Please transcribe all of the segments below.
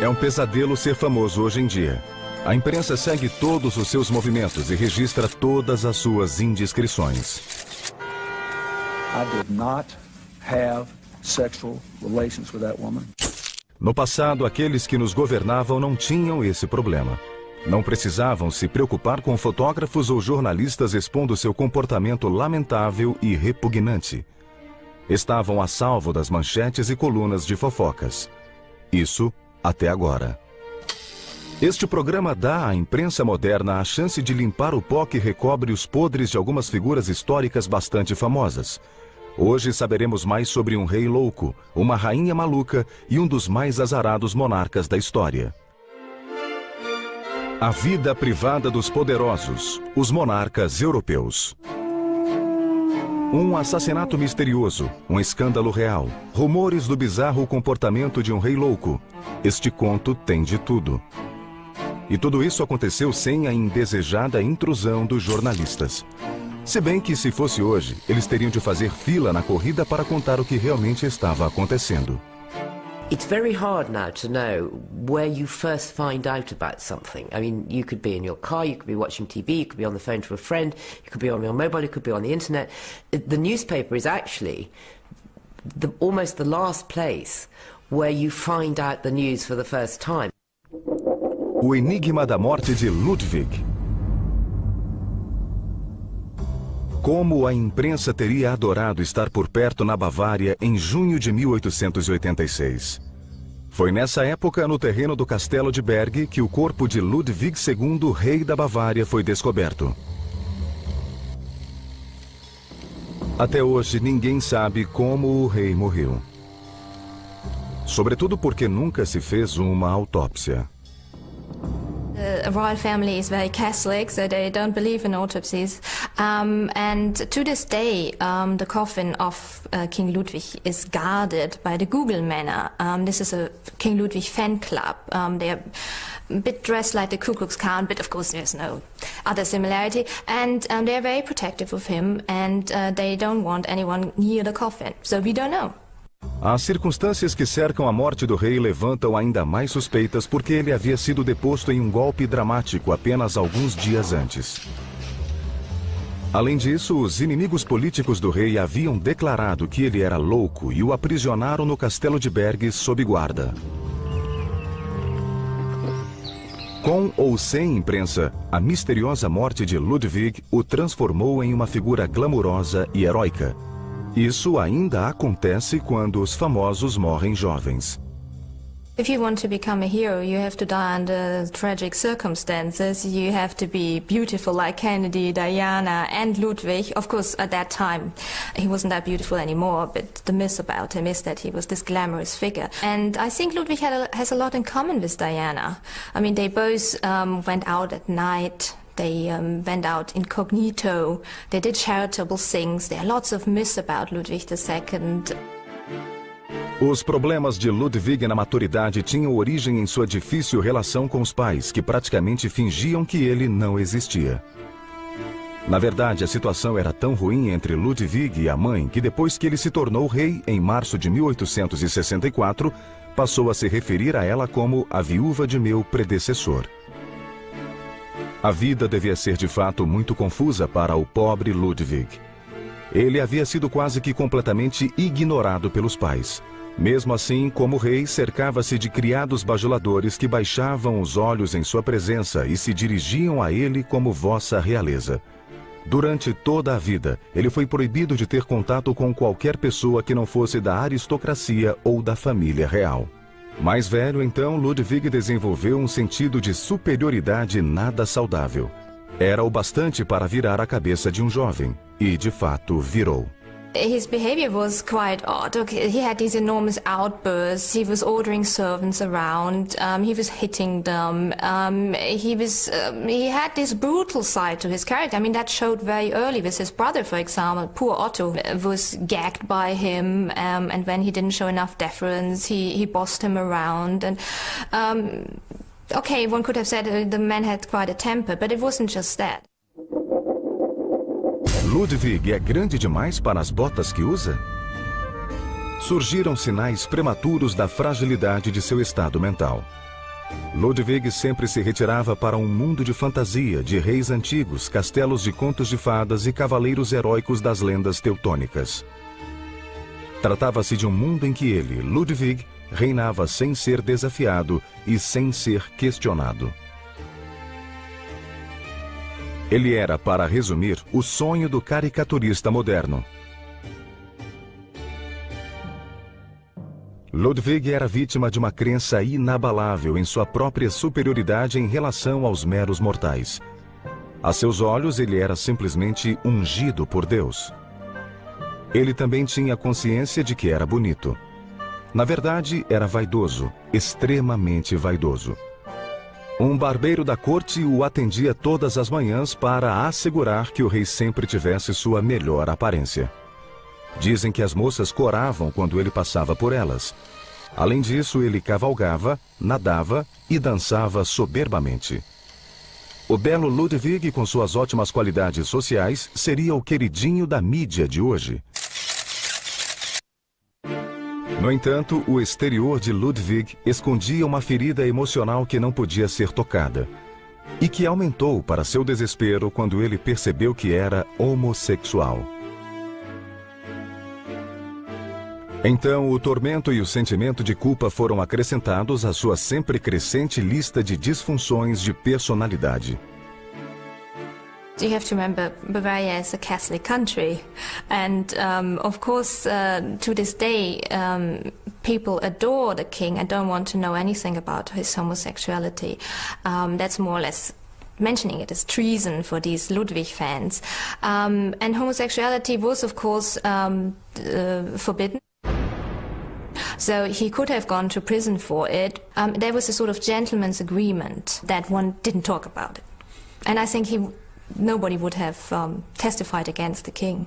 É um pesadelo ser famoso hoje em dia. A imprensa segue todos os seus movimentos e registra todas as suas indiscrições. I did not have sexual relations with that woman. No passado, aqueles que nos governavam não tinham esse problema. Não precisavam se preocupar com fotógrafos ou jornalistas expondo seu comportamento lamentável e repugnante. Estavam a salvo das manchetes e colunas de fofocas. Isso até agora. Este programa dá à imprensa moderna a chance de limpar o pó que recobre os podres de algumas figuras históricas bastante famosas. Hoje saberemos mais sobre um rei louco, uma rainha maluca e um dos mais azarados monarcas da história. A vida privada dos poderosos, os monarcas europeus. Um assassinato misterioso, um escândalo real, rumores do bizarro comportamento de um rei louco. Este conto tem de tudo. E tudo isso aconteceu sem a indesejada intrusão dos jornalistas. Se bem que, se fosse hoje, eles teriam de fazer fila na corrida para contar o que realmente estava acontecendo. It's very hard now to know where you first find out about something. I mean, you could be in your car, you could be watching TV, you could be on the phone to a friend, you could be on your mobile, you could be on the internet. The newspaper is actually almost the last place where you find out the news for the first time. O enigma da morte de Ludwig. Como a imprensa teria adorado estar por perto na Bavária em junho de 1886. Foi nessa época, no terreno do Castelo de Berg, que o corpo de Ludwig II, rei da Bavária, foi descoberto. Até hoje, ninguém sabe como o rei morreu. Sobretudo porque nunca se fez uma autópsia. The royal family is very Catholic, so they don't believe in autopsies. And to this day, the coffin of King Ludwig is guarded by the Google Manor. This is a King Ludwig fan club. They're a bit dressed like the Ku Klux Klan, but of course there's no other similarity. And they're very protective of him, and they don't want anyone near the coffin. So we don't know. As circunstâncias que cercam a morte do rei levantam ainda mais suspeitas porque ele havia sido deposto em um golpe dramático apenas alguns dias antes. Além disso, os inimigos políticos do rei haviam declarado que ele era louco e o aprisionaram no Castelo de Berg sob guarda. Com ou sem imprensa, a misteriosa morte de Ludwig o transformou em uma figura glamurosa e heróica. Isso ainda acontece quando os famosos morrem jovens. If you want to become a hero, you have to die under tragic circumstances. You have to be beautiful like Kennedy, Diana and Ludwig. Of course, at that time, he wasn't that beautiful anymore, but the myth about him is that he was this glamorous figure. And I think Ludwig has a lot in common with Diana. I mean, they both went out at night. They went out incognito. They did charitable things. There are lots of myths about Ludwig II. Os problemas de Ludwig na maturidade tinham origem em sua difícil relação com os pais, que praticamente fingiam que ele não existia. Na verdade, a situação era tão ruim entre Ludwig e a mãe que depois que ele se tornou rei, em março de 1864, passou a se referir a ela como a viúva de meu predecessor. A vida devia ser de fato muito confusa para o pobre Ludwig. Ele havia sido quase que completamente ignorado pelos pais. Mesmo assim, como rei, cercava-se de criados bajuladores que baixavam os olhos em sua presença e se dirigiam a ele como vossa realeza. Durante toda a vida, ele foi proibido de ter contato com qualquer pessoa que não fosse da aristocracia ou da família real. Mais velho, então, Ludwig desenvolveu um sentido de superioridade nada saudável. Era o bastante para virar a cabeça de um jovem. E, de fato, virou. His behavior was quite odd. Okay, he had these enormous outbursts. He was ordering servants around. He was hitting them. He had this brutal side to his character. I mean, that showed very early with his brother, for example. Poor Otto was gagged by him, and when he didn't show enough deference, he bossed him around. And okay, one could have said the man had quite a temper, but it wasn't just that. Ludwig é grande demais para as botas que usa? Surgiram sinais prematuros da fragilidade de seu estado mental. Ludwig sempre se retirava para um mundo de fantasia, de reis antigos, castelos de contos de fadas e cavaleiros heróicos das lendas teutônicas. Tratava-se de um mundo em que ele, Ludwig, reinava sem ser desafiado e sem ser questionado. Ele era, para resumir, o sonho do caricaturista moderno. Ludwig era vítima de uma crença inabalável em sua própria superioridade em relação aos meros mortais. A seus olhos, ele era simplesmente ungido por Deus. Ele também tinha consciência de que era bonito. Na verdade, era vaidoso, extremamente vaidoso. Um barbeiro da corte o atendia todas as manhãs para assegurar que o rei sempre tivesse sua melhor aparência. Dizem que as moças coravam quando ele passava por elas. Além disso, ele cavalgava, nadava e dançava soberbamente. O belo Ludwig, com suas ótimas qualidades sociais, seria o queridinho da mídia de hoje. No entanto, o exterior de Ludwig escondia uma ferida emocional que não podia ser tocada, e que aumentou para seu desespero quando ele percebeu que era homossexual. Então, o tormento e o sentimento de culpa foram acrescentados à sua sempre crescente lista de disfunções de personalidade. You have to remember, Bavaria is a Catholic country, and of course, to this day, people adore the king and don't want to know anything about his homosexuality. That's more or less mentioning it as treason for these Ludwig fans. And homosexuality was, of course, forbidden. So he could have gone to prison for it. There was a sort of gentleman's agreement that one didn't talk about it. And I think nobody would have testified against the king.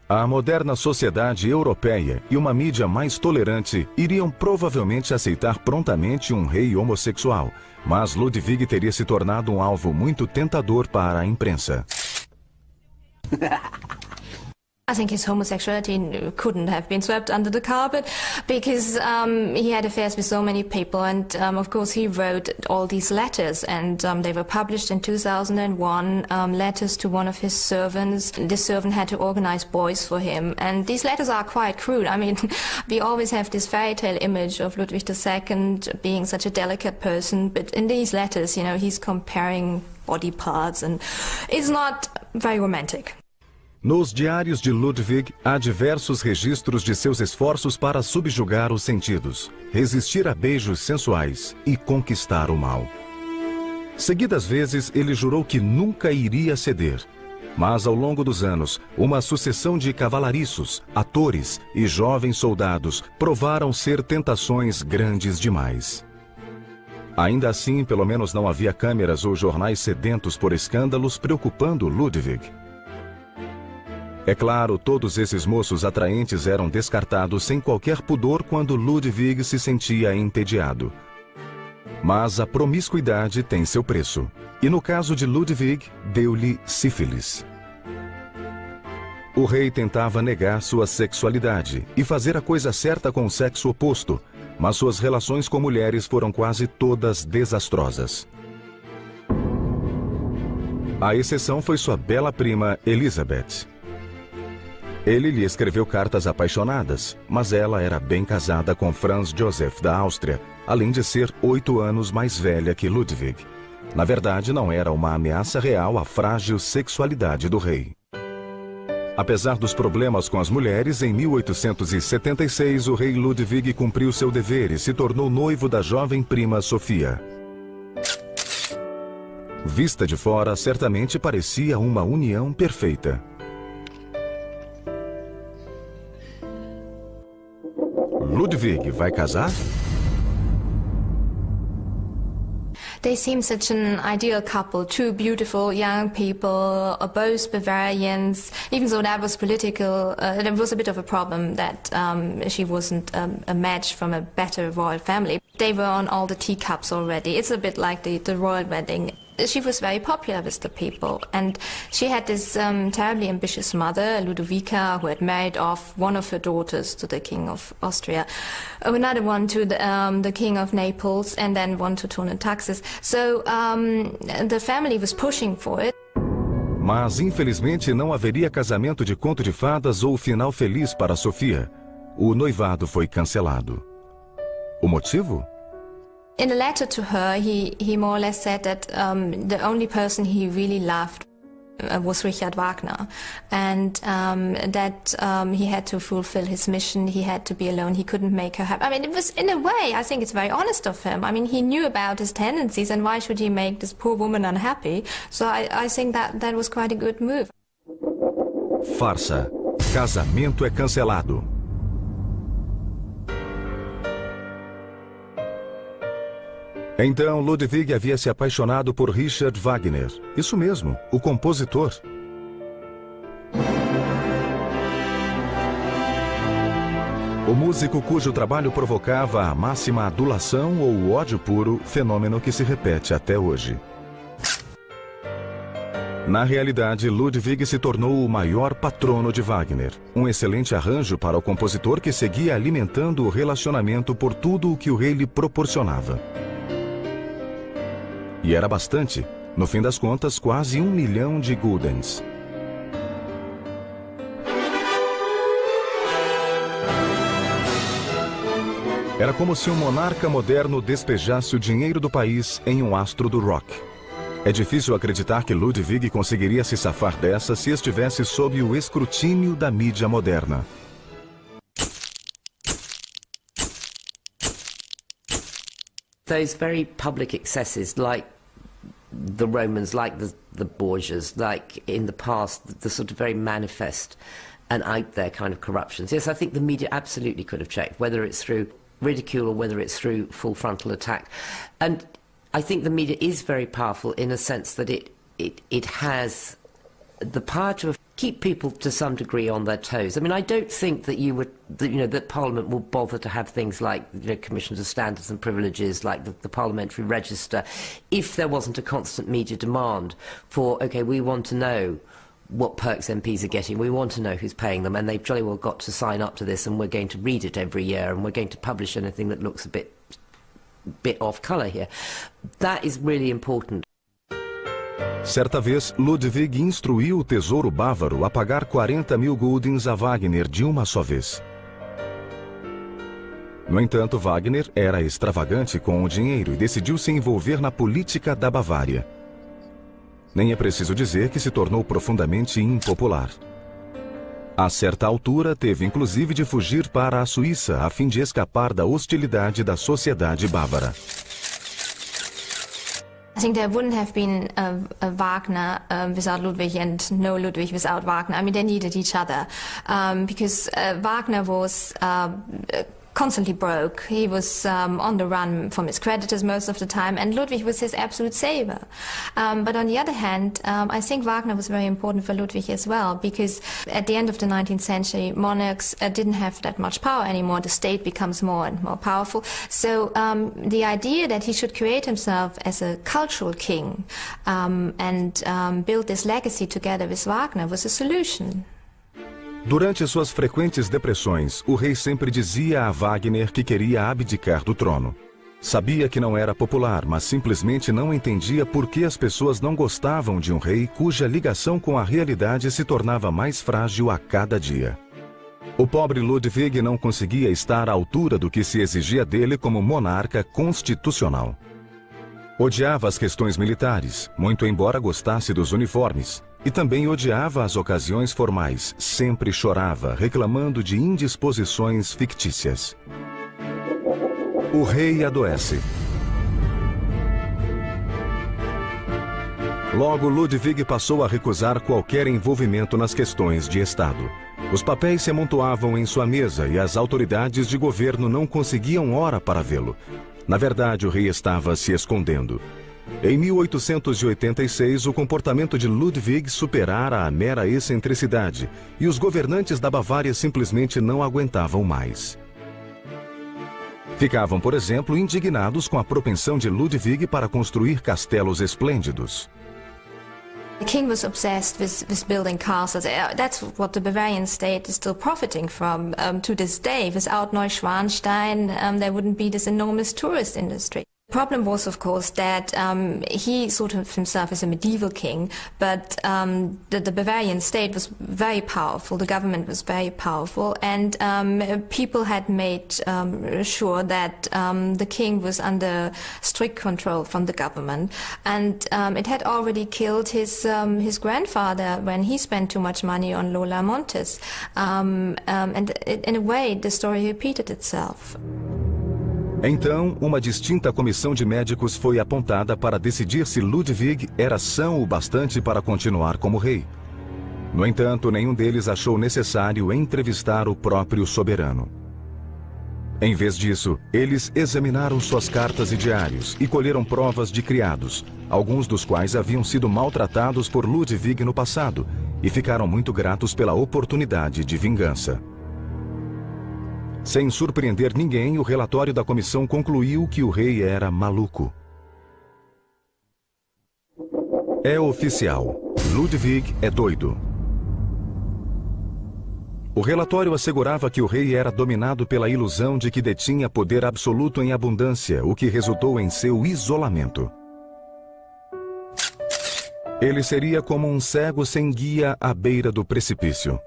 A moderna sociedade europeia e uma mídia mais tolerante iriam provavelmente aceitar prontamente um rei homossexual, mas Ludwig teria se tornado um alvo muito tentador para a imprensa. I think his homosexuality couldn't have been swept under the carpet because he had affairs with so many people, and of course he wrote all these letters, and they were published in 2001, letters to one of his servants. This servant had to organize boys for him, and these letters are quite crude. I mean, we always have this fairy tale image of Ludwig II being such a delicate person, but in these letters, you know, he's comparing body parts, and it's not very romantic. Nos diários de Ludwig, há diversos registros de seus esforços para subjugar os sentidos, resistir a beijos sensuais e conquistar o mal. Seguidas vezes, ele jurou que nunca iria ceder. Mas, ao longo dos anos, uma sucessão de cavalariços, atores e jovens soldados provaram ser tentações grandes demais. Ainda assim, pelo menos não havia câmeras ou jornais sedentos por escândalos preocupando Ludwig. É claro, todos esses moços atraentes eram descartados sem qualquer pudor quando Ludwig se sentia entediado. Mas a promiscuidade tem seu preço. E no caso de Ludwig, deu-lhe sífilis. O rei tentava negar sua sexualidade e fazer a coisa certa com o sexo oposto, mas suas relações com mulheres foram quase todas desastrosas. A exceção foi sua bela prima Elizabeth. Ele lhe escreveu cartas apaixonadas, mas ela era bem casada com Franz Joseph da Áustria, além de ser 8 anos mais velha que Ludwig. Na verdade, não era uma ameaça real à frágil sexualidade do rei. Apesar dos problemas com as mulheres, em 1876 o rei Ludwig cumpriu seu dever e se tornou noivo da jovem prima Sofia. Vista de fora, certamente parecia uma união perfeita. Ludwig vai casar? They seem such an ideal couple, two beautiful young people, both Bavarians. Even though that was political, there was a bit of a problem that she wasn't a match from a better royal family. They were on all the teacups already. It's a bit like the royal wedding. she was very popular with the people. And she had this terribly ambitious mother, Ludovica, who had married off one of her daughters to the King of Austria, another one to the King of Naples, and then one to Turner Taxis. So the family was pushing for it. Mas, infelizmente, não haveria casamento de conto de fadas ou final feliz para Sofia. O noivado foi cancelado. O motivo? In a letter to her, he more or less said that the only person he really loved was Richard Wagner, and that he had to fulfill his mission, he had to be alone, he couldn't make her happy. I mean, it was, in a way, I think it's very honest of him. I mean, he knew about his tendencies, and why should he make this poor woman unhappy? So I think that was quite a good move. Farsa. Casamento é cancelado. Então, Ludwig havia se apaixonado por Richard Wagner. Isso mesmo, o compositor. O músico cujo trabalho provocava a máxima adulação ou o ódio puro, fenômeno que se repete até hoje. Na realidade, Ludwig se tornou o maior patrono de Wagner. Um excelente arranjo para o compositor que seguia alimentando o relacionamento por tudo o que o rei lhe proporcionava. E era bastante. No fim das contas, quase 1 milhão de guldens. Era como se um monarca moderno despejasse o dinheiro do país em um astro do rock. É difícil acreditar que Ludwig conseguiria se safar dessa se estivesse sob o escrutínio da mídia moderna. Those very public excesses, like the Romans, like the Borgias, like in the past, the sort of very manifest and out there kind of corruptions. Yes, I think the media absolutely could have checked, whether it's through ridicule or whether it's through full frontal attack. And I think the media is very powerful in a sense that it has the power to keep people to some degree on their toes. I mean, I don't think that that Parliament will bother to have things like commissions of standards and privileges, like the parliamentary register, if there wasn't a constant media demand for, okay, we want to know what perks MPs are getting, we want to know who's paying them, and they've jolly well got to sign up to this, and we're going to read it every year, and we're going to publish anything that looks a bit off colour here. That is really important. Certa vez, Ludwig instruiu o tesouro bávaro a pagar 40.000 guldens a Wagner de uma só vez. No entanto, Wagner era extravagante com o dinheiro e decidiu se envolver na política da Bavária. Nem é preciso dizer que se tornou profundamente impopular. A certa altura, teve inclusive de fugir para a Suíça a fim de escapar da hostilidade da sociedade bávara. I think there wouldn't have been a Wagner without Ludwig and no Ludwig without Wagner. I mean, they needed each other because Wagner was constantly broke. He was on the run from his creditors most of the time, and Ludwig was his absolute saver. But on the other hand, I think Wagner was very important for Ludwig as well, because at the end of the 19th century, monarchs didn't have that much power anymore. The state becomes more and more powerful. So the idea that he should create himself as a cultural king and build this legacy together with Wagner was a solution. Durante suas frequentes depressões, o rei sempre dizia a Wagner que queria abdicar do trono. Sabia que não era popular, mas simplesmente não entendia por que as pessoas não gostavam de um rei cuja ligação com a realidade se tornava mais frágil a cada dia. O pobre Ludwig não conseguia estar à altura do que se exigia dele como monarca constitucional. Odiava as questões militares, muito embora gostasse dos uniformes. E também odiava as ocasiões formais, sempre chorava, reclamando de indisposições fictícias. O rei adoece. Logo, Ludwig passou a recusar qualquer envolvimento nas questões de Estado. Os papéis se amontoavam em sua mesa e as autoridades de governo não conseguiam hora para vê-lo. Na verdade, o rei estava se escondendo. Em 1886, o comportamento de Ludwig superara a mera excentricidade e os governantes da Bavária simplesmente não aguentavam mais. Ficavam, por exemplo, indignados com a propensão de Ludwig para construir castelos esplêndidos. The king was obsessed with building castles. That's what the Bavarian state is still profiting from to this day. Without Neuschwanstein, there wouldn't be this enormous tourist industry. The problem was, of course, that he thought of himself as a medieval king, but the Bavarian state was very powerful, the government was very powerful, and people had made sure that the king was under strict control from the government, and it had already killed his grandfather when he spent too much money on Lola Montes, and in a way the story repeated itself. Então, uma distinta comissão de médicos foi apontada para decidir se Ludwig era são o bastante para continuar como rei. No entanto, nenhum deles achou necessário entrevistar o próprio soberano. Em vez disso, eles examinaram suas cartas e diários e colheram provas de criados, alguns dos quais haviam sido maltratados por Ludwig no passado, e ficaram muito gratos pela oportunidade de vingança. Sem surpreender ninguém, o relatório da comissão concluiu que o rei era maluco. É oficial. Ludwig é doido. O relatório assegurava que o rei era dominado pela ilusão de que detinha poder absoluto em abundância, o que resultou em seu isolamento. Ele seria como um cego sem guia à beira do precipício.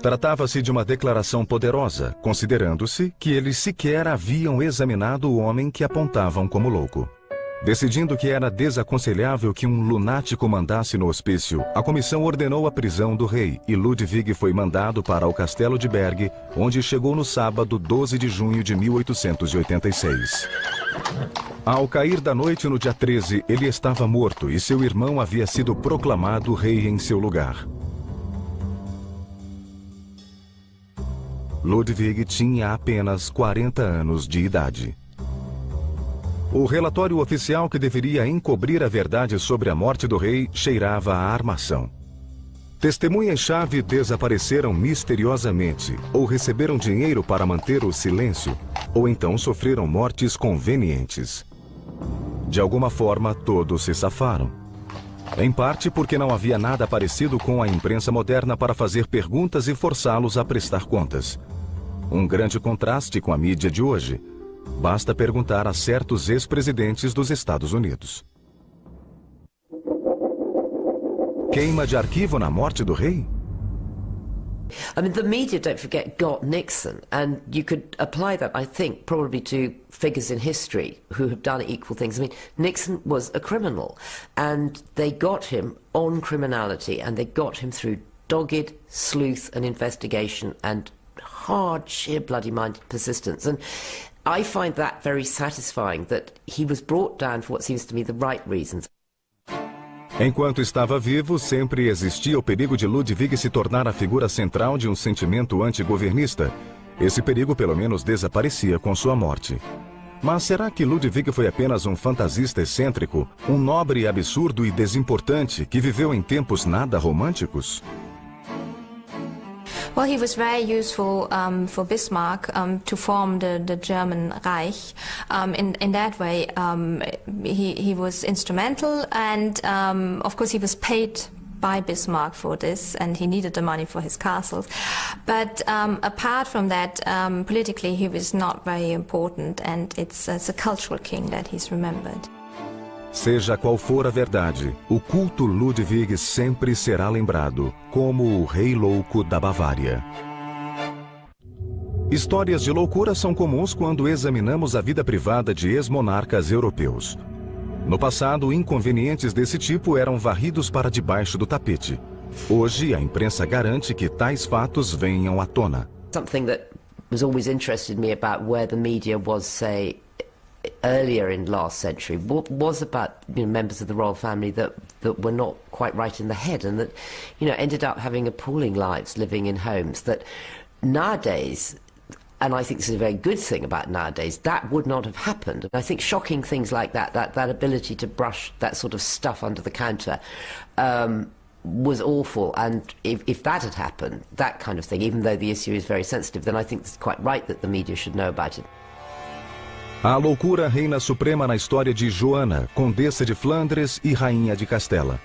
Tratava-se de uma declaração poderosa, considerando-se que eles sequer haviam examinado o homem que apontavam como louco. Decidindo que era desaconselhável que um lunático mandasse no hospício, a comissão ordenou a prisão do rei e Ludwig foi mandado para o castelo de Berg, onde chegou no sábado 12 de junho de 1886. Ao cair da noite no dia 13, ele estava morto e seu irmão havia sido proclamado rei em seu lugar. Ludwig tinha apenas 40 anos de idade. O relatório oficial que deveria encobrir a verdade sobre a morte do rei cheirava a armação. Testemunhas-chave desapareceram misteriosamente, ou receberam dinheiro para manter o silêncio, ou então sofreram mortes convenientes. De alguma forma, todos se safaram. Em parte porque não havia nada parecido com a imprensa moderna para fazer perguntas e forçá-los a prestar contas. Um grande contraste com a mídia de hoje. Basta perguntar a certos ex-presidentes dos Estados Unidos. Queima de arquivo na morte do rei? I mean, the media, don't forget, got Nixon, and you could apply that, I think, probably to figures in history who have done equal things. I mean, Nixon was a criminal, and they got him on criminality, and they got him through dogged sleuth and investigation and hard, sheer bloody-minded persistence. And I find that very satisfying, that he was brought down for what seems to me the right reasons. Enquanto estava vivo, sempre existia o perigo de Ludwig se tornar a figura central de um sentimento antigovernista. Esse perigo pelo menos desaparecia com sua morte. Mas será que Ludwig foi apenas um fantasista excêntrico, um nobre absurdo e desimportante que viveu em tempos nada românticos? Well, he was very useful for Bismarck to form the German Reich. In that way, he was instrumental, and of course he was paid by Bismarck for this, and he needed the money for his castles. But apart from that, politically he was not very important, and it's as a cultural king that he's remembered. Seja qual for a verdade, o culto Ludwig sempre será lembrado como o Rei Louco da Bavária. Histórias de loucura são comuns quando examinamos a vida privada de ex-monarcas europeus. No passado, inconvenientes desse tipo eram varridos para debaixo do tapete. Hoje, a imprensa garante que tais fatos venham à tona. Something that was always interested me about where the media was, say, earlier in last century was about members of the royal family that were not quite right in the head, and that ended up having appalling lives living in homes that nowadays, and I think this is a very good thing about nowadays, that would not have happened. I think shocking things like that ability to brush that sort of stuff under the counter was awful, and if that had happened, that kind of thing, even though the issue is very sensitive, then I think it's quite right that the media should know about it. A loucura reina suprema na história de Joana, Condessa de Flandres e Rainha de Castela.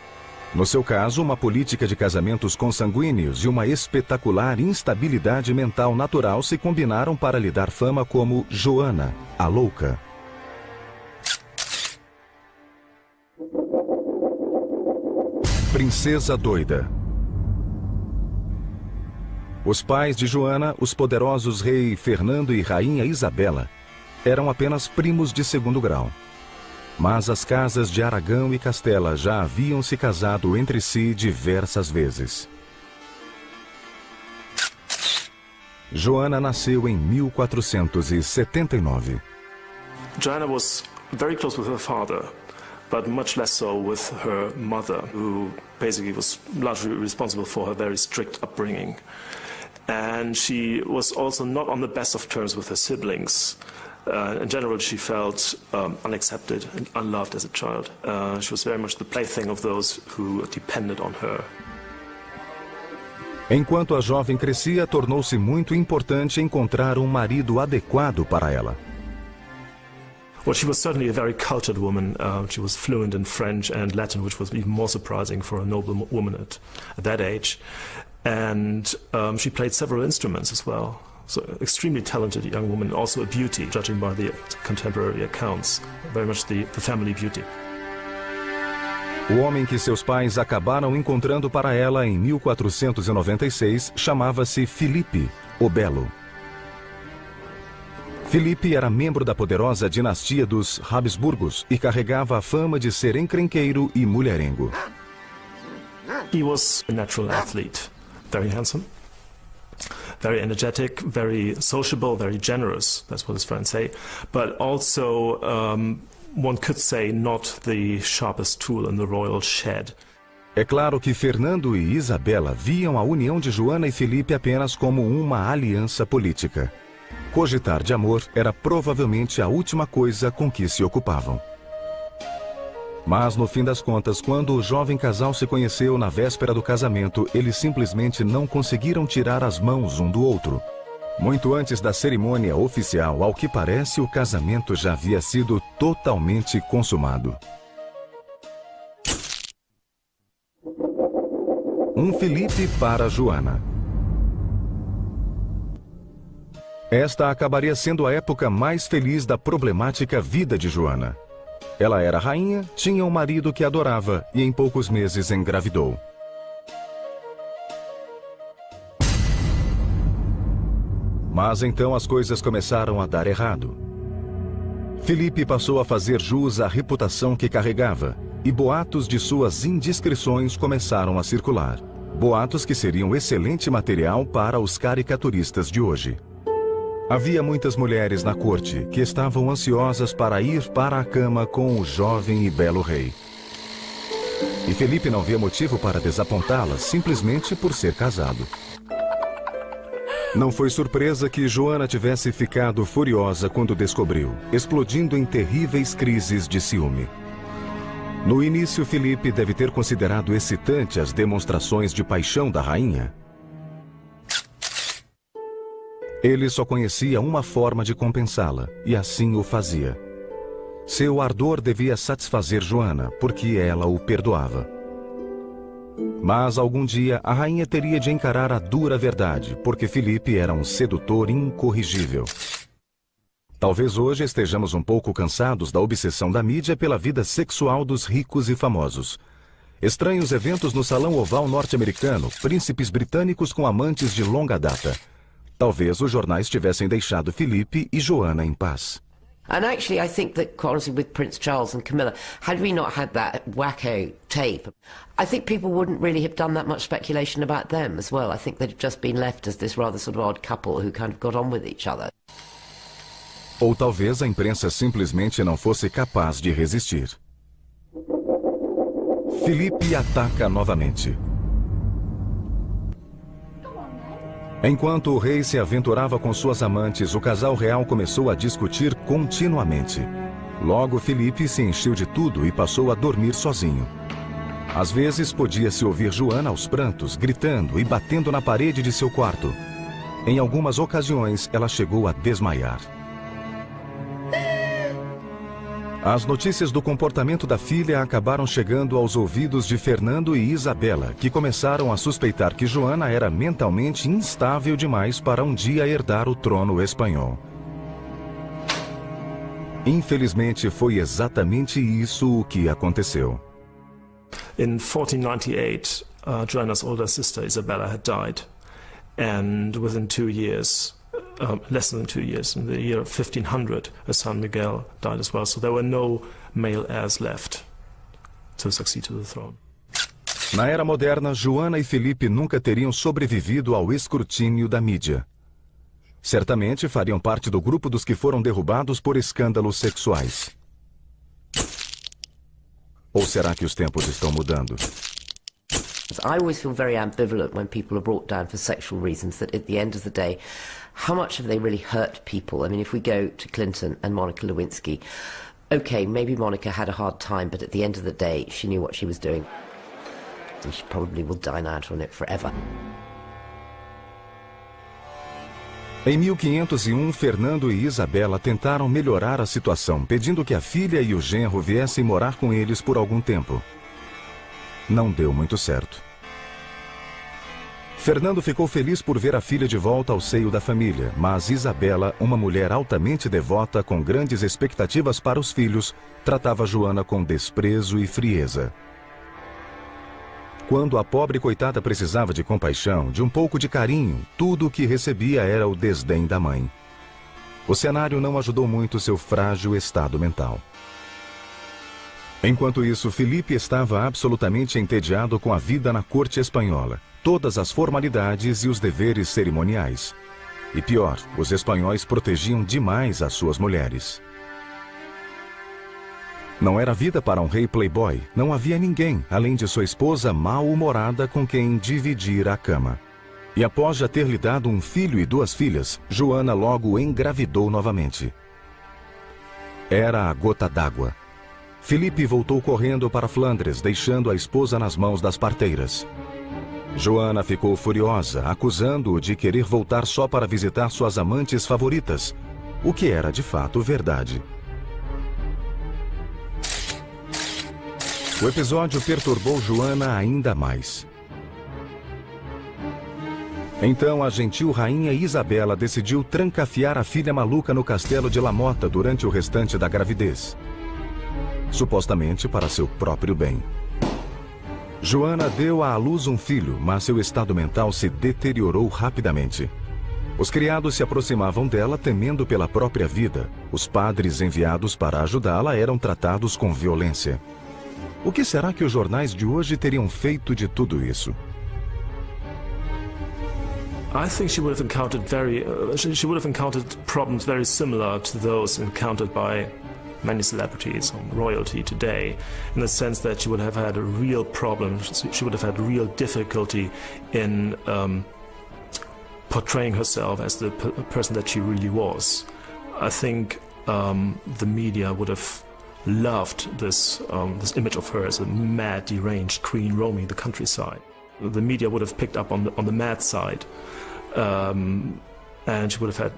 No seu caso, uma política de casamentos consanguíneos e uma espetacular instabilidade mental natural se combinaram para lhe dar fama como Joana, a Louca. Princesa Doida. Os pais de Joana, os poderosos rei Fernando e rainha Isabela, eram apenas primos de segundo grau. Mas as casas de Aragão e Castela já haviam se casado entre si diversas vezes. Joana nasceu em 1479. Joanna was very close with her father, but much less so with her mother, who basically was largely responsible for her very strict upbringing. And she was also not on the best of terms with her siblings. In general, she felt unaccepted and unloved as a child. She was very much the plaything of those who depended on her. Enquanto a jovem crescia, tornou-se muito importante encontrar um marido adequado para ela. Well, she was certainly a very cultured woman. She was fluent in French and Latin, which was even more surprising for a noble woman at that age. And she played several instruments as well. So, extremely talented young woman, also a beauty, judging by the contemporary accounts. Very much the family beauty. O homem que seus pais acabaram encontrando para ela em 1496 chamava-se Filipe, o Belo. Filipe era membro da poderosa dinastia dos Habsburgos e carregava a fama de ser encrenqueiro e mulherengo. He was a natural athlete, very handsome, very energetic, very sociable, very generous, that's what his friends say, but also, one could say, not the sharpest tool in the royal shed. É claro que Fernando e Isabela viam a união de Joana e Filipe apenas como uma aliança política. Cogitar de amor era provavelmente a última coisa com que se ocupavam. Mas, no fim das contas, quando o jovem casal se conheceu na véspera do casamento, eles simplesmente não conseguiram tirar as mãos um do outro. Muito antes da cerimônia oficial, ao que parece, o casamento já havia sido totalmente consumado. Um Filipe para Joana. Esta acabaria sendo a época mais feliz da problemática vida de Joana. Ela era rainha, tinha um marido que adorava e em poucos meses engravidou. Mas então as coisas começaram a dar errado. Filipe passou a fazer jus à reputação que carregava e boatos de suas indiscrições começaram a circular. Boatos que seriam excelente material para os caricaturistas de hoje. Havia muitas mulheres na corte que estavam ansiosas para ir para a cama com o jovem e belo rei. E Filipe não via motivo para desapontá-las simplesmente por ser casado. Não foi surpresa que Joana tivesse ficado furiosa quando descobriu, explodindo em terríveis crises de ciúme. No início, Filipe deve ter considerado excitante as demonstrações de paixão da rainha. Ele só conhecia uma forma de compensá-la, e assim o fazia. Seu ardor devia satisfazer Joana, porque ela o perdoava. Mas algum dia a rainha teria de encarar a dura verdade, porque Filipe era um sedutor incorrigível. Talvez hoje estejamos um pouco cansados da obsessão da mídia pela vida sexual dos ricos e famosos. Estranhos eventos no Salão Oval norte-americano, príncipes britânicos com amantes de longa data. Talvez os jornais tivessem deixado Filipe e Joana em paz. And actually, I think that, honestly, with Prince Charles and Camilla, had we not had that wacko tape, I think people wouldn't really have done that much speculation about them as well. I think they'd have just been left as this rather sort of odd couple who kind of got on with each other. Ou talvez a imprensa simplesmente não fosse capaz de resistir. Filipe ataca novamente. Enquanto o rei se aventurava com suas amantes, o casal real começou a discutir continuamente. Logo, Filipe se encheu de tudo e passou a dormir sozinho. Às vezes podia-se ouvir Joana aos prantos, gritando e batendo na parede de seu quarto. Em algumas ocasiões, ela chegou a desmaiar. As notícias do comportamento da filha acabaram chegando aos ouvidos de Fernando e Isabela, que começaram a suspeitar que Joana era mentalmente instável demais para um dia herdar o trono espanhol. Infelizmente, foi exatamente isso o que aconteceu. In 1498, Joanna's older sister Isabella had died, and within 2 years, less than 2 years, in the year 1500, her son Miguel died as well. So there were no male heirs left to succeed to the throne. Na era moderna, Joana e Felipe nunca teriam sobrevivido ao escrutínio da mídia. Certamente fariam parte do grupo dos que foram derrubados por escândalos sexuais. Ou será que os tempos estão mudando? I always feel very ambivalent when people are brought down for sexual reasons, that at the end of the day, how much have they really hurt people? I mean, if we go to Clinton and Monica Lewinsky, okay, maybe Monica had a hard time, but at the end of the day, she knew what she was doing. And she probably will dine out on it forever. Em 1501, Fernando e Isabela tentaram melhorar a situação, pedindo que a filha e o genro viessem morar com eles por algum tempo. Não deu muito certo. Fernando ficou feliz por ver a filha de volta ao seio da família, mas Isabela, uma mulher altamente devota com grandes expectativas para os filhos, tratava Joana com desprezo e frieza. Quando a pobre coitada precisava de compaixão, de um pouco de carinho, tudo o que recebia era o desdém da mãe. O cenário não ajudou muito seu frágil estado mental. Enquanto isso, Felipe estava absolutamente entediado com a vida na corte espanhola, todas as formalidades e os deveres cerimoniais. E pior, os espanhóis protegiam demais as suas mulheres. Não era vida para um rei playboy, não havia ninguém, além de sua esposa mal-humorada com quem dividir a cama. E após já ter lhe dado um filho e 2 filhas, Joana logo engravidou novamente. Era a gota d'água. Felipe voltou correndo para Flandres, deixando a esposa nas mãos das parteiras. Joana ficou furiosa, acusando-o de querer voltar só para visitar suas amantes favoritas, o que era de fato verdade. O episódio perturbou Joana ainda mais. Então a gentil rainha Isabela decidiu trancafiar a filha maluca no castelo de La Motta durante o restante da gravidez. Supostamente para seu próprio bem. Joana deu à luz um filho, mas seu estado mental se deteriorou rapidamente. Os criados se aproximavam dela temendo pela própria vida. Os padres enviados para ajudá-la eram tratados com violência. O que será que os jornais de hoje teriam feito de tudo isso? I think she would have encountered problems very similar to those encountered by many celebrities or royalty today, in the sense that she would have had a real problem. She would have had real difficulty in portraying herself as the person that she really was. I think the media would have loved this image of her as a mad, deranged queen roaming the countryside. The media would have picked up on the mad side, and she would have had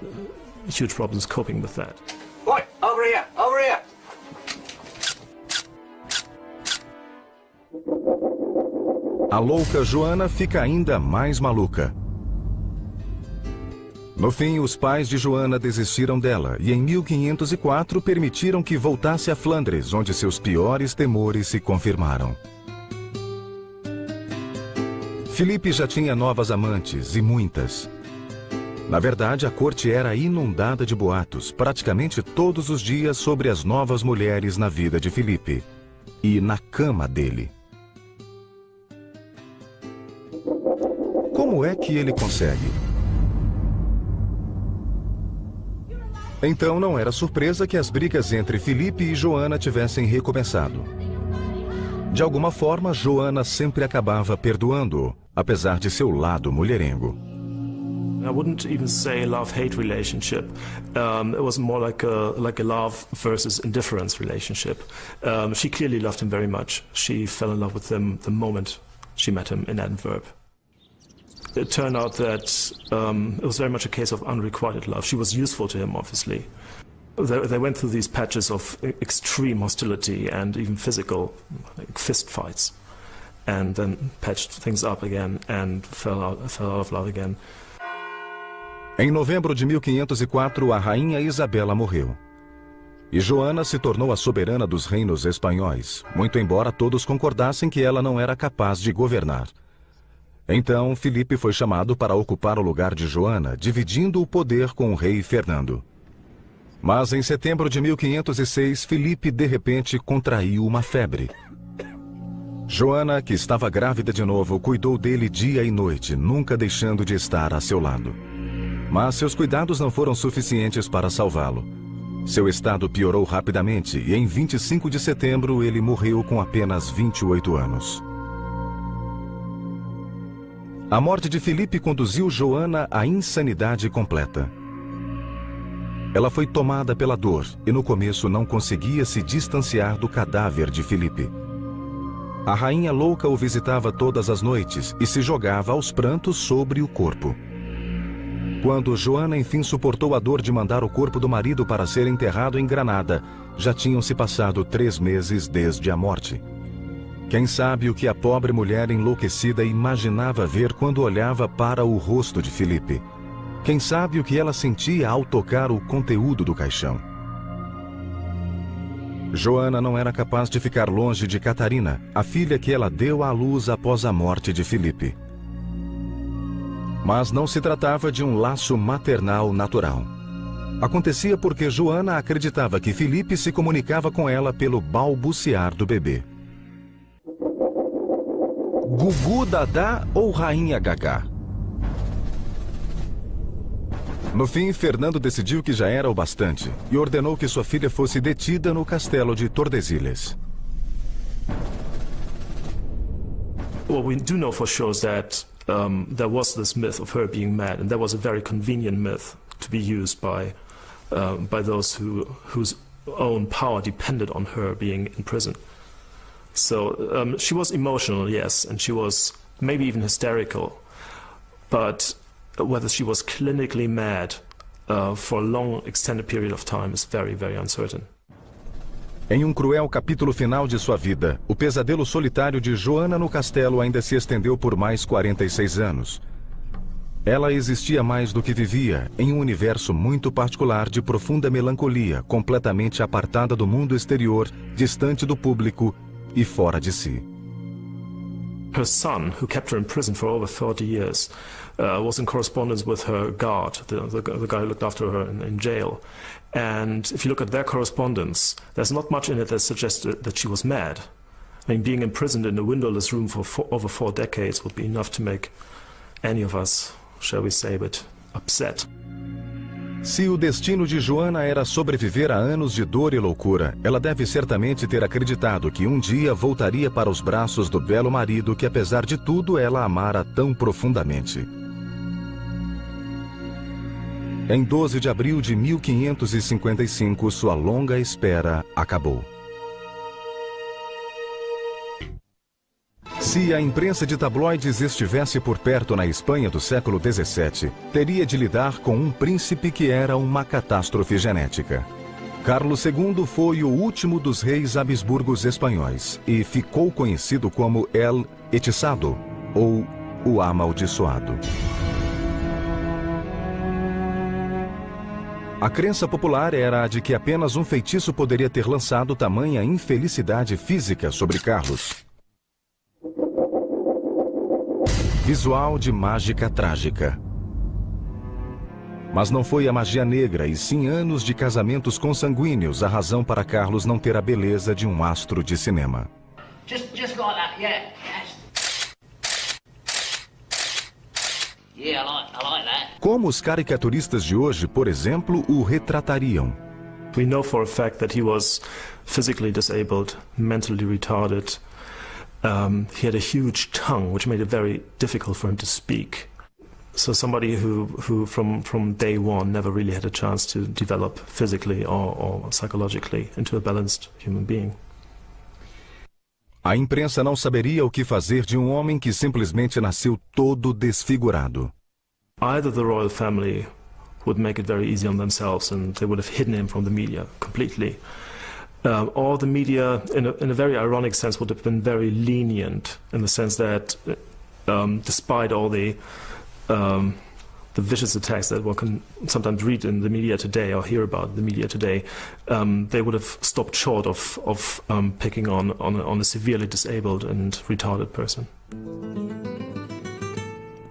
huge problems coping with that. Oi, over here, over here! A louca Joana fica ainda mais maluca. No fim, os pais de Joana desistiram dela e em 1504 permitiram que voltasse a Flandres, onde seus piores temores se confirmaram. Felipe já tinha novas amantes, e muitas. Na verdade, a corte era inundada de boatos, praticamente todos os dias, sobre as novas mulheres na vida de Felipe. E na cama dele. Como é que ele consegue? Então não era surpresa que as brigas entre Felipe e Joana tivessem recomeçado. De alguma forma, Joana sempre acabava perdoando-o, apesar de seu lado mulherengo. I wouldn't even say a love-hate relationship. It was more like a love versus indifference relationship. She clearly loved him very much. She fell in love with him the moment she met him in Antwerp. It turned out that it was very much a case of unrequited love. She was useful to him, obviously. They went through these patches of extreme hostility and even physical, like fist fights, and then patched things up again and fell out of love again. Em novembro de 1504, a rainha Isabela morreu. E Joana se tornou a soberana dos reinos espanhóis, muito embora todos concordassem que ela não era capaz de governar. Então, Filipe foi chamado para ocupar o lugar de Joana, dividindo o poder com o rei Fernando. Mas em setembro de 1506, Filipe de repente contraiu uma febre. Joana, que estava grávida de novo, cuidou dele dia e noite, nunca deixando de estar a seu lado. Mas seus cuidados não foram suficientes para salvá-lo. Seu estado piorou rapidamente e em 25 de setembro ele morreu com apenas 28 anos. A morte de Filipe conduziu Joana à insanidade completa. Ela foi tomada pela dor e no começo não conseguia se distanciar do cadáver de Filipe. A rainha louca o visitava todas as noites e se jogava aos prantos sobre o corpo. Quando Joana enfim suportou a dor de mandar o corpo do marido para ser enterrado em Granada, já tinham se passado 3 meses desde a morte. Quem sabe o que a pobre mulher enlouquecida imaginava ver quando olhava para o rosto de Filipe? Quem sabe o que ela sentia ao tocar o conteúdo do caixão? Joana não era capaz de ficar longe de Catarina, a filha que ela deu à luz após a morte de Filipe. Mas não se tratava de um laço maternal natural. Acontecia porque Joana acreditava que Filipe se comunicava com ela pelo balbuciar do bebê. Gugu Dadá ou Rainha Gagá? No fim, Fernando decidiu que já era o bastante e ordenou que sua filha fosse detida no castelo de Tordesilhas. What we do know for sure is that there was this myth of her being mad, and that was a very convenient myth to be used by those whose own power depended on her being in prison. So she was emotional, yes, and she was maybe even hysterical, but whether she was clinically mad for a long, extended period of time is very, very uncertain. Em um cruel capítulo final de sua vida, o pesadelo solitário de Joana no castelo ainda se estendeu por mais 46 anos. Ela existia mais do que vivia, em um universo muito particular de profunda melancolia, completamente apartada do mundo exterior, distante do público e fora de si. Her son, who kept her in prison for over 30 years, was in correspondence with her guard, the guy who looked after her in jail. And if you look at their correspondence, there's not much in it that suggests that she was mad. I mean, being imprisoned in a windowless room for over 4 decades would be enough to make any of us, shall we say, a bit upset. Se o destino de Joana era sobreviver a anos de dor e loucura, ela deve certamente ter acreditado que um dia voltaria para os braços do belo marido que, apesar de tudo, ela amara tão profundamente. Em 12 de abril de 1555, sua longa espera acabou. Se a imprensa de tabloides estivesse por perto na Espanha do século XVII, teria de lidar com um príncipe que era uma catástrofe genética. Carlos II foi o último dos reis Habsburgos espanhóis e ficou conhecido como El Hechizado, ou o Amaldiçoado. A crença popular era a de que apenas um feitiço poderia ter lançado tamanha infelicidade física sobre Carlos. Visual de mágica trágica. Mas não foi a magia negra e sim anos de casamentos consanguíneos a razão para Carlos não ter a beleza de um astro de cinema. Just like that, yeah. Yes. Yeah, I like that. Como os caricaturistas de hoje, por exemplo, o retratariam? We know for a fact that he was physically disabled, mentally retarded. He had a huge tongue, which made it very difficult for him to speak. So somebody who from day one never really had a chance to develop physically or psychologically into a balanced human being. A imprensa não saberia o que fazer de um homem que simplesmente nasceu todo desfigurado. Either the royal family would make it very easy on themselves and they would have hidden him from the media completely. Or the media, in a very ironic sense, would have been very lenient in the sense that despite all the vicious attacks that one can sometimes read in the media today or hear about in the media today, they would have stopped short of picking on a severely disabled and retarded person.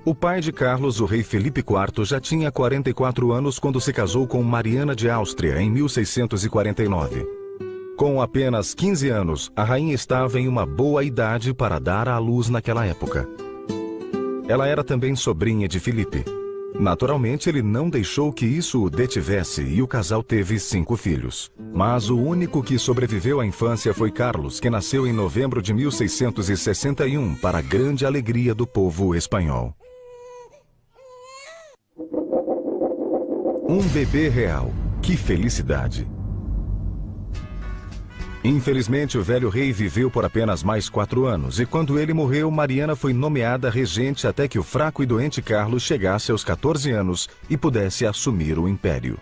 O pai de Carlos, o rei Felipe IV, já tinha 44 anos quando se casou com Mariana de Áustria, em 1649. Com apenas 15 anos, a rainha estava em uma boa idade para dar à luz naquela época. Ela era também sobrinha de Felipe. Naturalmente, ele não deixou que isso o detivesse e o casal teve 5 filhos. Mas o único que sobreviveu à infância foi Carlos, que nasceu em novembro de 1661, para a grande alegria do povo espanhol. Um bebê real. Que felicidade! Infelizmente, o velho rei viveu por apenas mais 4 anos, e quando ele morreu, Mariana foi nomeada regente até que o fraco e doente Carlos chegasse aos 14 anos e pudesse assumir o império.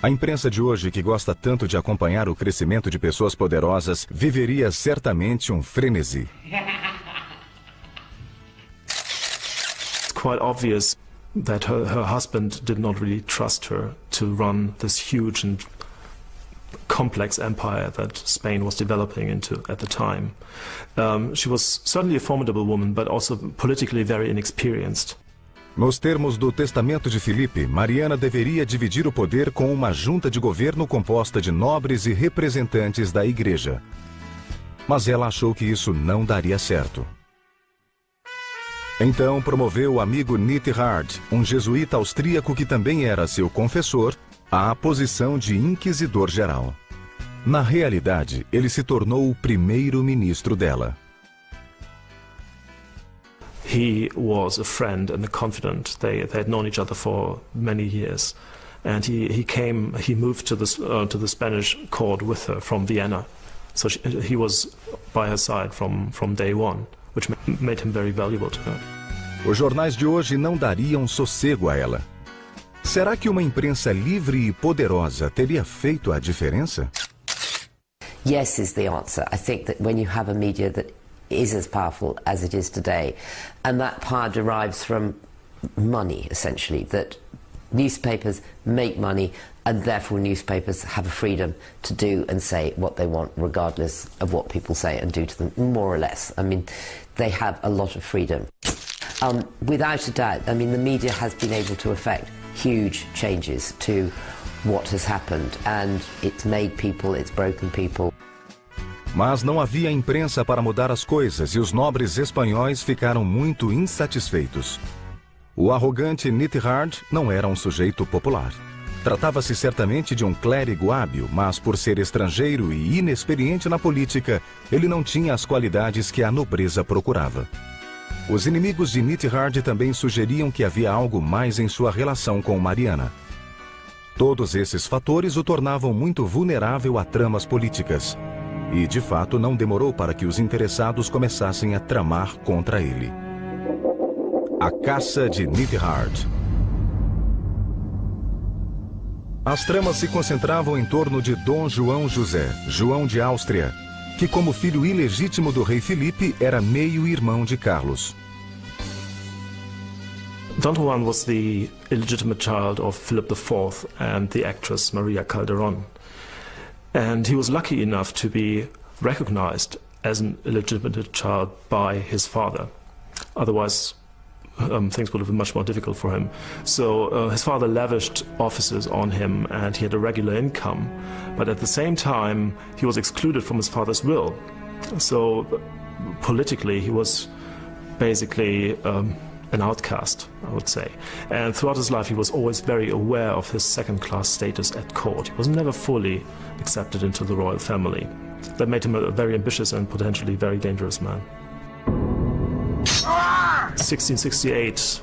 A imprensa de hoje, que gosta tanto de acompanhar o crescimento de pessoas poderosas, viveria certamente um frenesi. It's quite obvious that her husband did not really trust her to run this huge and complex empire that Spain was developing into at the time. She was certainly a formidable woman, but also politically very inexperienced. Nos termos do testamento de Filipe, Mariana deveria dividir o poder com uma junta de governo composta de nobres e representantes da igreja. Mas ela achou que isso não daria certo. Então promoveu o amigo Nithard, um jesuíta austríaco que também era seu confessor, à posição de inquisidor-geral. Na realidade, ele se tornou o primeiro-ministro dela. He was a friend and a confidant. They had known each other for many years, and he moved to the Spanish court with her from Vienna. So he was by her side from day one, which made him very valuable to her. Os jornais de hoje não dariam sossego a ela. Será que uma imprensa livre e poderosa teria feito a diferença? Yes is the answer. I think that when you have a media that is as powerful as it is today, and that power derives from money, essentially, that newspapers make money, and therefore newspapers have a freedom to do and say what they want, regardless of what people say and do to them, more or less. I mean, they have a lot of freedom. Without a doubt, I mean, the media has been able to affect huge changes to what has happened, and it's made people, it's broken people. Mas não havia imprensa para mudar as coisas e os nobres espanhóis ficaram muito insatisfeitos. O arrogante Nithard não era um sujeito popular. Tratava-se certamente de um clérigo hábil, mas por ser estrangeiro e inexperiente na política, ele não tinha as qualidades que a nobreza procurava. Os inimigos de Nithard também sugeriam que havia algo mais em sua relação com Mariana. Todos esses fatores o tornavam muito vulnerável a tramas políticas. E, de fato, não demorou para que os interessados começassem a tramar contra ele. A caça de Nithard. As tramas se concentravam em torno de Dom João José, João de Áustria, que como filho ilegítimo do rei Filipe era meio-irmão de Carlos. Don Juan was the illegitimate child of Philip IV and the actress Maria Calderón. And he was lucky enough to be recognized as an illegitimate child by his father. Otherwise, things would have been much more difficult for him. So his father lavished offices on him and he had a regular income. But at the same time, he was excluded from his father's will. So politically, he was basically an outcast, I would say. And throughout his life, he was always very aware of his second-class status at court. He was never fully accepted into the royal family. That made him a very ambitious and potentially very dangerous man. 1668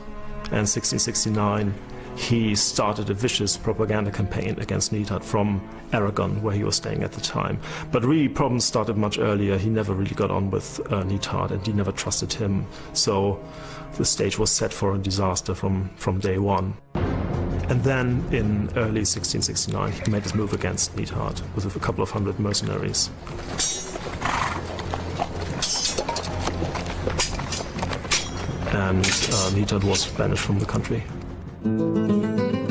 and 1669, he started a vicious propaganda campaign against Neidhart from Aragon, where he was staying at the time. But really, problems started much earlier. He never really got on with Neidhart, and he never trusted him. So the stage was set for a disaster from day one. And then in early 1669, he made his move against Neidhart with a couple of hundred mercenaries. And Neidhart was banished from the country.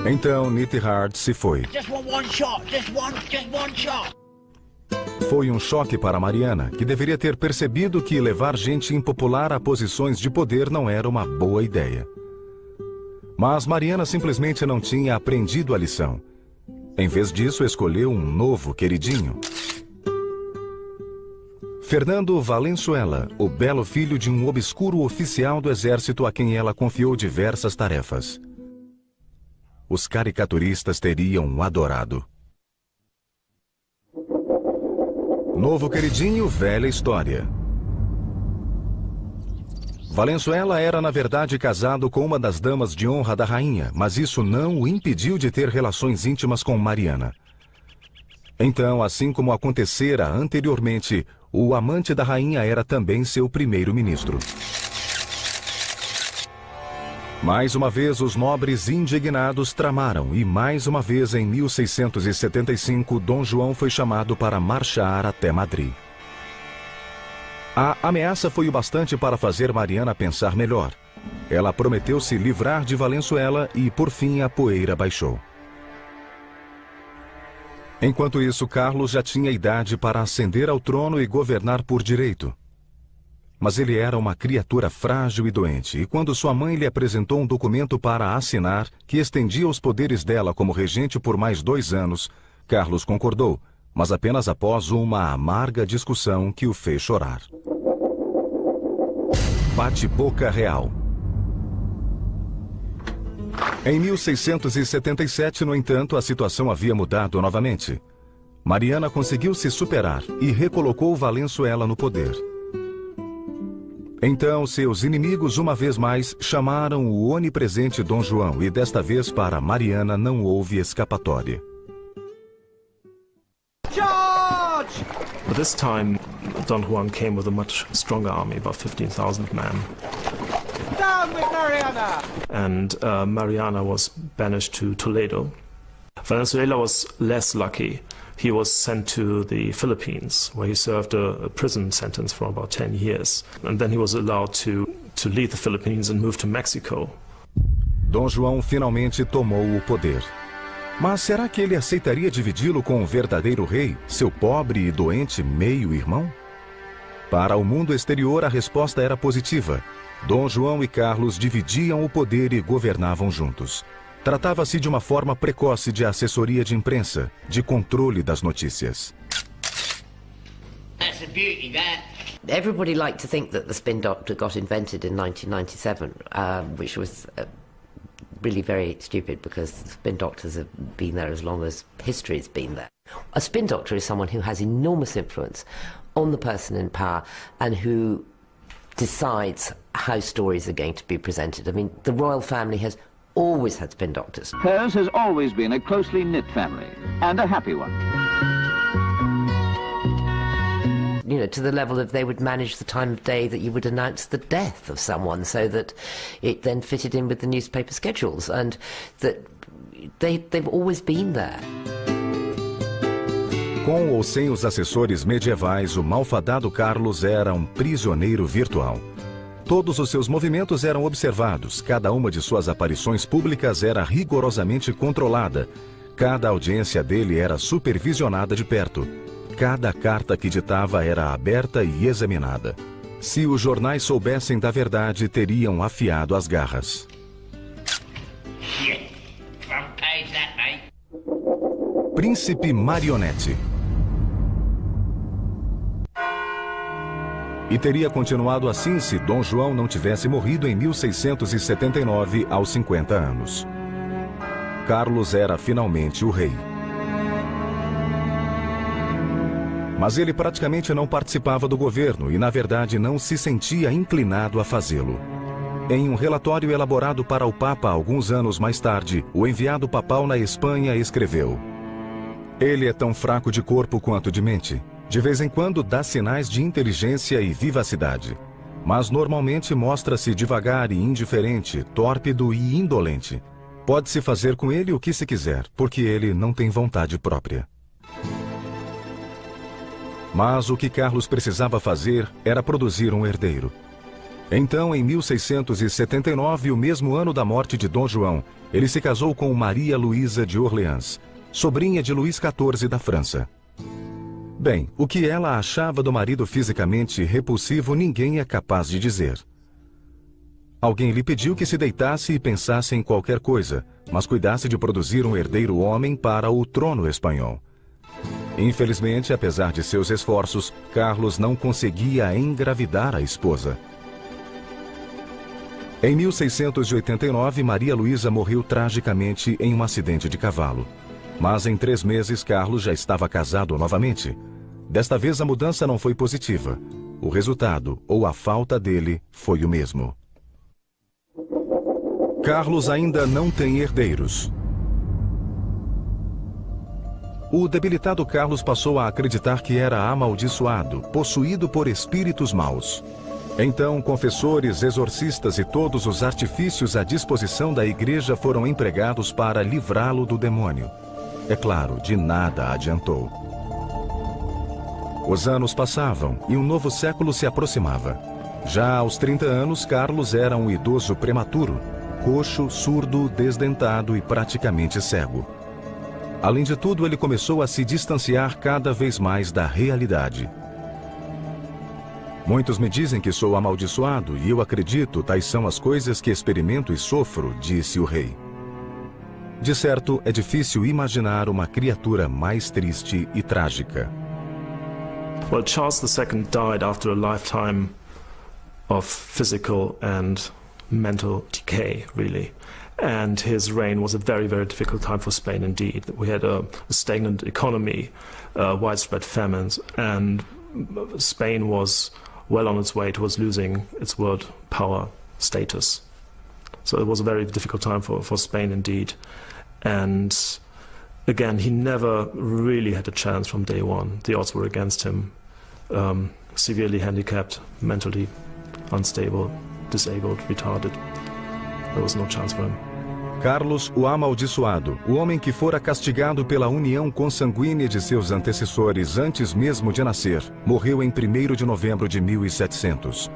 Então Neidhart se foi. Just want one shot. Just one shot. Foi um choque para Mariana, que deveria ter percebido que levar gente impopular a posições de poder não era uma boa ideia. Mas Mariana simplesmente não tinha aprendido a lição. Em vez disso, escolheu um novo queridinho. Fernando Valenzuela, o belo filho de um obscuro oficial do exército a quem ela confiou diversas tarefas. Os caricaturistas teriam o adorado. Novo queridinho, velha história. Valenzuela era, na verdade, casado com uma das damas de honra da rainha, mas isso não o impediu de ter relações íntimas com Mariana. Então, assim como acontecera anteriormente, o amante da rainha era também seu primeiro-ministro. Mais uma vez, os nobres indignados tramaram e, mais uma vez, em 1675, Dom João foi chamado para marchar até Madrid. A ameaça foi o bastante para fazer Mariana pensar melhor. Ela prometeu se livrar de Valenzuela e, por fim, a poeira baixou. Enquanto isso, Carlos já tinha idade para ascender ao trono e governar por direito. Mas ele era uma criatura frágil e doente, e quando sua mãe lhe apresentou um documento para assinar, que estendia os poderes dela como regente por mais 2 anos, Carlos concordou, mas apenas após uma amarga discussão que o fez chorar. Bate-boca real. Em 1677, no entanto, a situação havia mudado novamente. Mariana conseguiu se superar e recolocou Valenzuela no poder. Então, seus inimigos, uma vez mais, chamaram o onipresente Dom João e, desta vez, para Mariana não houve escapatória. Charge! But this time, Don Juan came with a much stronger army, about 15,000 men. Down with Mariana! And Mariana was banished to Toledo. Valenzuela was less lucky. He was sent to the Philippines, where he served a prison sentence for about 10 years. And then he was allowed to leave the Philippines and move to Mexico. Dom João finalmente tomou o poder. Mas será que ele aceitaria dividi-lo com o verdadeiro rei, seu pobre e doente meio-irmão? Para o mundo exterior, a resposta era positiva. Dom João e Carlos dividiam o poder e governavam juntos. Tratava-se de uma forma precoce de assessoria de imprensa, de controle das notícias. That's a beauty, that. Everybody liked to think that the spin doctor got invented in 1997, which was really very stupid because spin doctors have been there as long as history's been there. A spin doctor is someone who has enormous influence on the person in power and who decides how stories are going to be presented. I mean, the royal family has always had spin doctors. Hers has always been a closely knit family, and a happy one. You know, to the level of they would manage the time of day that you would announce the death of someone so that it then fitted in with the newspaper schedules, and that they've always been there. Com ou sem os assessores medievais, o malfadado Carlos era um prisioneiro virtual. Todos os seus movimentos eram observados, cada uma de suas aparições públicas era rigorosamente controlada, cada audiência dele era supervisionada de perto, cada carta que ditava era aberta e examinada. Se os jornais soubessem da verdade, teriam afiado as garras. Príncipe Marionete. E teria continuado assim se Dom João não tivesse morrido em 1679, aos 50 anos. Carlos era finalmente o rei. Mas ele praticamente não participava do governo e, na verdade, não se sentia inclinado a fazê-lo. Em um relatório elaborado para o Papa alguns anos mais tarde, o enviado papal na Espanha escreveu: "Ele é tão fraco de corpo quanto de mente. De vez em quando dá sinais de inteligência e vivacidade, mas normalmente mostra-se devagar e indiferente, tórpido e indolente. Pode-se fazer com ele o que se quiser, porque ele não tem vontade própria." Mas o que Carlos precisava fazer era produzir um herdeiro. Então, em 1679, o mesmo ano da morte de Dom João, ele se casou com Maria Luísa de Orleans, sobrinha de Luís XIV da França. Bem, o que ela achava do marido fisicamente repulsivo ninguém é capaz de dizer. Alguém lhe pediu que se deitasse e pensasse em qualquer coisa, mas cuidasse de produzir um herdeiro homem para o trono espanhol. Infelizmente, apesar de seus esforços, Carlos não conseguia engravidar a esposa. Em 1689, Maria Luísa morreu tragicamente em um acidente de cavalo. Mas em 3 meses, Carlos já estava casado novamente. Desta vez, a mudança não foi positiva. O resultado, ou a falta dele, foi o mesmo. Carlos ainda não tem herdeiros. O debilitado Carlos passou a acreditar que era amaldiçoado, possuído por espíritos maus. Então, confessores, exorcistas e todos os artifícios à disposição da igreja foram empregados para livrá-lo do demônio. É claro, de nada adiantou. Os anos passavam e um novo século se aproximava. Já aos 30 anos, Carlos era um idoso prematuro, coxo, surdo, desdentado e praticamente cego. Além de tudo, ele começou a se distanciar cada vez mais da realidade. "Muitos me dizem que sou amaldiçoado e eu acredito, tais são as coisas que experimento e sofro", disse o rei. De certo, é difícil imaginar uma criatura mais triste e trágica. Well, Charles II died after a lifetime of physical and mental decay, really. And his reign was a very, very difficult time for Spain indeed. We had a stagnant economy, widespread famines, and Spain was well on its way towards losing its world power status. So it was a very difficult time for Spain indeed. And again, he never really had a chance from day one. The odds were against him. Severely handicapped, mentally unstable, disabled, retarded. There was no chance for him. Carlos, o amaldiçoado, o homem que fora castigado pela união consanguínea de seus antecessores antes mesmo de nascer, morreu em 1º de novembro de 1700.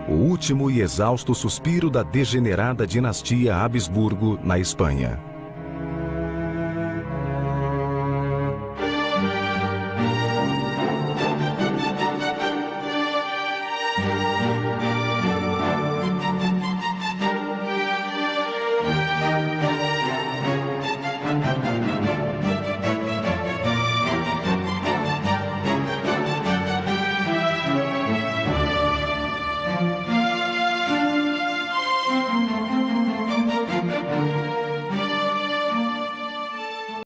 O último e exausto suspiro da degenerada dinastia Habsburgo na Espanha.